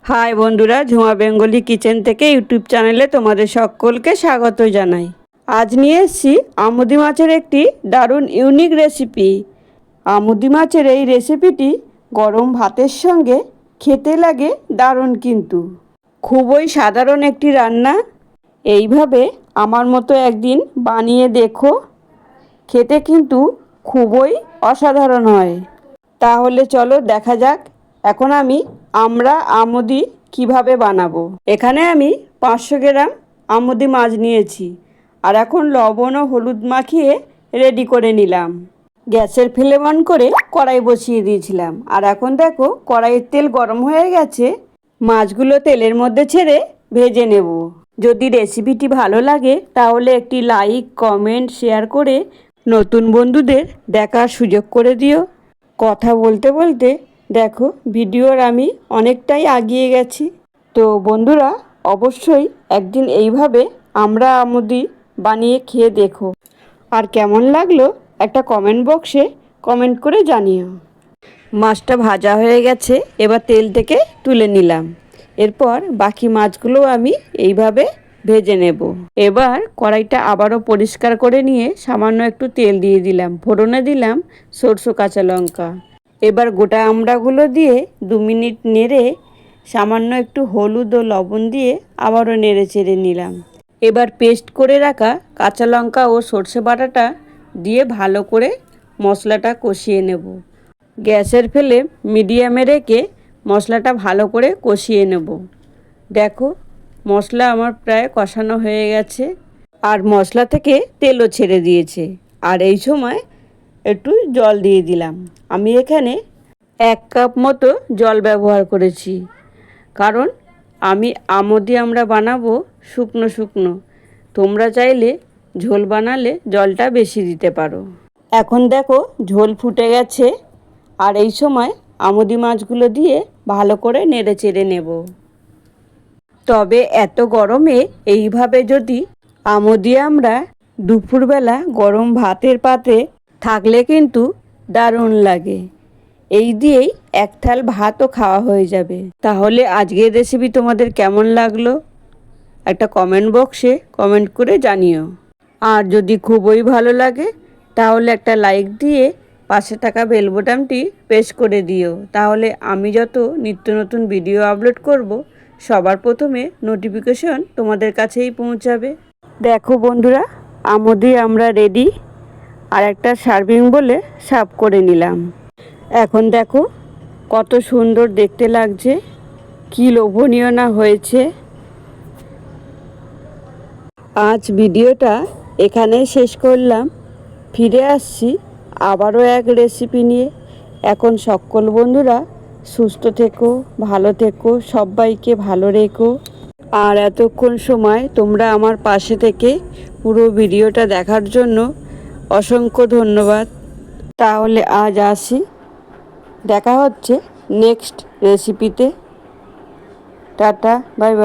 High বন্ধুরা, Jhuma Bengali kitchen থেকে YouTube চ্যানেলে তোমাদের সকলকে স্বাগত জানাই। আজ নিয়ে এসেছি আমুদি মাছের একটি দারুণ ইউনিক রেসিপি। আমুদি মাছের এই রেসিপিটি গরম ভাতের সঙ্গে খেতে লাগে দারুণ, কিন্তু খুবই সাধারণ একটি রান্না। এইভাবে আমার মতো একদিন বানিয়ে দেখো, খেতে কিন্তু খুবই অসাধারণ হয়। তাহলে চলো দেখা যাক এখন আমি আমুদি কিভাবে বানাবো। এখানে আমি 500 গ্রাম আমুদি মাছ নিয়েছি, আর এখন লবণ ও হলুদ মাখিয়ে রেডি করে নিলাম। গ্যাসের ফ্লেম অন করে কড়াই বসিয়ে দিয়েছিলাম, আর এখন দেখো কড়াইয়ের তেল গরম হয়ে গেছে। মাছগুলো তেলের মধ্যে ছেড়ে ভেজে নেব। যদি রেসিপিটি ভালো লাগে তাহলে একটি লাইক, কমেন্ট, শেয়ার করে নতুন বন্ধুদের দেখার সুযোগ করে দিও। কথা বলতে বলতে দেখো ভিডিওর আমি অনেকটাই এগিয়ে গেছি। তো বন্ধুরা, অবশ্যই একদিন এইভাবে আমুদি বানিয়ে খেয়ে দেখো, আর কেমন লাগলো একটা কমেন্ট বক্সে কমেন্ট করে জানিও। মাছটা ভাজা হয়ে গেছে, এবার তেল থেকে তুলে নিলাম। এরপর বাকি মাছগুলো আমি এইভাবে ভেজে নেব। এবার কড়াইটা আবারও পরিষ্কার করে নিয়ে সামান্য একটু তেল দিয়ে দিলাম, ফোড়নে দিলাম সরষে, কাঁচা লঙ্কা। এবার গোটা আমড়াগুলো দিয়ে 2 মিনিট নেড়ে সামান্য একটু হলুদ ও লবণ দিয়ে আবারও নেড়ে চেড়ে নিলাম। এবার পেস্ট করে রাখা কাঁচা লঙ্কা ও সর্ষে বাটাটা দিয়ে ভালো করে মশলাটা কষিয়ে নেব। গ্যাসের ফ্লেম মিডিয়ামে রেখে মশলাটা ভালো করে কষিয়ে নেব। দেখো মশলা আমার প্রায় কষানো হয়ে গেছে, আর মশলা থেকে তেলও ছেড়ে দিয়েছে। আর এই সময় একটু জল দিয়ে দিলাম। আমি এখানে 1 কাপ মতো জল ব্যবহার করেছি, কারণ আমুদি আমরা বানাবো শুকনো শুকনো। তোমরা চাইলে ঝোল বানালে জলটা বেশি দিতে পারো। এখন দেখো ঝোল ফুটে গেছে, আর এই সময় আমুদি মাছগুলো দিয়ে ভালো করে নেড়ে চেড়ে নেব। তবে এত গরমে এইভাবে যদি আমুদি আমরা দুপুরবেলা গরম ভাতের পাতে থাকলে কিন্তু দারুণ লাগে। এই দিয়েই 1 থাল ভাতও খাওয়া হয়ে যাবে। তাহলে আজকের রেসিপি তোমাদের কেমন লাগলো একটা কমেন্ট বক্সে কমেন্ট করে জানিও। আর যদি খুবই ভালো লাগে তাহলে একটা লাইক দিয়ে পাশে থাকা বেল বোতামটি প্রেস করে দিও। তাহলে আমি যত নিত্য নতুন ভিডিও আপলোড করব সবার প্রথমে নোটিফিকেশন তোমাদের কাছেই পৌঁছাবে। দেখো বন্ধুরা, আমুদি আমরা রেডি। আর একটা সার্ভিং বলে সার্ভ করে নিলাম। এখন দেখো কত সুন্দর দেখতে লাগছে, কি লোভনীয় না হয়েছে। আজ ভিডিওটা এখানে শেষ করলাম। ফিরে আসছি আবারও এক রেসিপি নিয়ে। এখন সকল বন্ধুরা সুস্থ থেকো, ভালো থেকো, সবাইকে ভালো রেখো। আর এতক্ষণ সময় তোমরা আমার পাশে থেকে পুরো ভিডিওটা দেখার জন্য অসংখ্য ধন্যবাদ। তাহলে আজ আসি, দেখা হচ্ছে নেক্সট রেসিপিতে। Tata, bye bye.